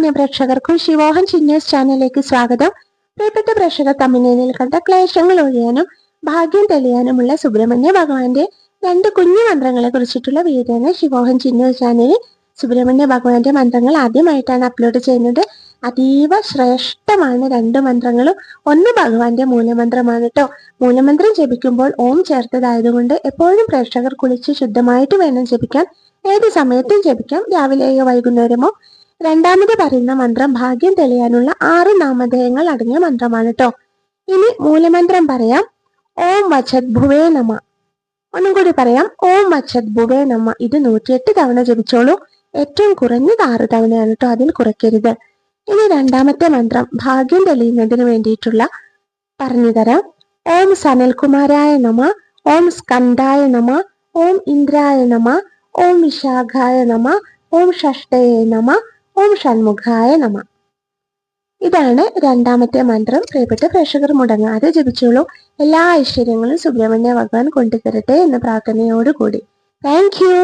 മാന്യ പ്രേക്ഷകർക്കും ശിവോഹൻ ചിന്നേഴ്സ് ചാനലിലേക്ക് സ്വാഗതം. പ്രിയപ്പെട്ട പ്രേക്ഷകർ, തമിഴ്നാട്ടിൽ കണ്ട ക്ലേശങ്ങൾ ഒഴിയാനും ഭാഗ്യം തെളിയാനുമുള്ള സുബ്രഹ്മണ്യ ഭഗവാന്റെ 2 കുഞ്ഞു മന്ത്രങ്ങളെ കുറിച്ചിട്ടുള്ള വീഡിയോയാണ് ശിവോഹൻ ചിന്നേഴ്സ് ചാനലിൽ. സുബ്രഹ്മണ്യ ഭഗവാന്റെ മന്ത്രങ്ങൾ ആദ്യമായിട്ടാണ് അപ്ലോഡ് ചെയ്യുന്നത്. അതീവ ശ്രേഷ്ഠമാണ് 2 മന്ത്രങ്ങളും. ഒന്ന് ഭഗവാന്റെ മൂലമന്ത്രമാണ് കേട്ടോ. മൂലമന്ത്രം ജപിക്കുമ്പോൾ ഓം ചേർത്തതായതുകൊണ്ട് എപ്പോഴും പ്രേക്ഷകർ കുളിച്ച് ശുദ്ധമായിട്ട് വേണം ജപിക്കാൻ. ഏത് സമയത്തും ജപിക്കാം, രാവിലെയോ വൈകുന്നേരമോ. രണ്ടാമത് പറയുന്ന മന്ത്രം ഭാഗ്യം തെളിയാനുള്ള 6 നാമധേയങ്ങൾ അടങ്ങിയ മന്ത്രമാണ് കേട്ടോ. ഇനി മൂലമന്ത്രം പറയാം. ഓം വചദ്ഭുവേ നമ. ഒന്നും കൂടി പറയാം. ഓം വചദ്ഭുവേ നമ. ഇത് 108 തവണ ജപിച്ചോളൂ. ഏറ്റവും കുറഞ്ഞത് 6 തവണയാണ് കേട്ടോ, അതിൽ കുറയ്ക്കരുത്. ഇനി രണ്ടാമത്തെ മന്ത്രം ഭാഗ്യം തെളിയുന്നതിന് വേണ്ടിയിട്ടുള്ള പറഞ്ഞു തരാം. ഓം സനൽകുമാരായ നമ, ഓം സ്കന്ദായ നമ, ഓം ഇന്ദ്രായ നമ, ഓം വിശാഖായ നമ, ഓം ഷഷ്ടയെ നമ, ഓം ഷൺമുഖായ നമ. ഇതാണ് രണ്ടാമത്തെ മന്ത്രം. പ്രിയപ്പെട്ട പ്രേക്ഷകർ മുടങ്ങാതെ ജപിച്ചോളൂ. എല്ലാ ഐശ്വര്യങ്ങളും സുബ്രഹ്മണ്യ ഭഗവാൻ കൊണ്ടുതരട്ടെ എന്ന പ്രാർത്ഥനയോടുകൂടി. Thank you.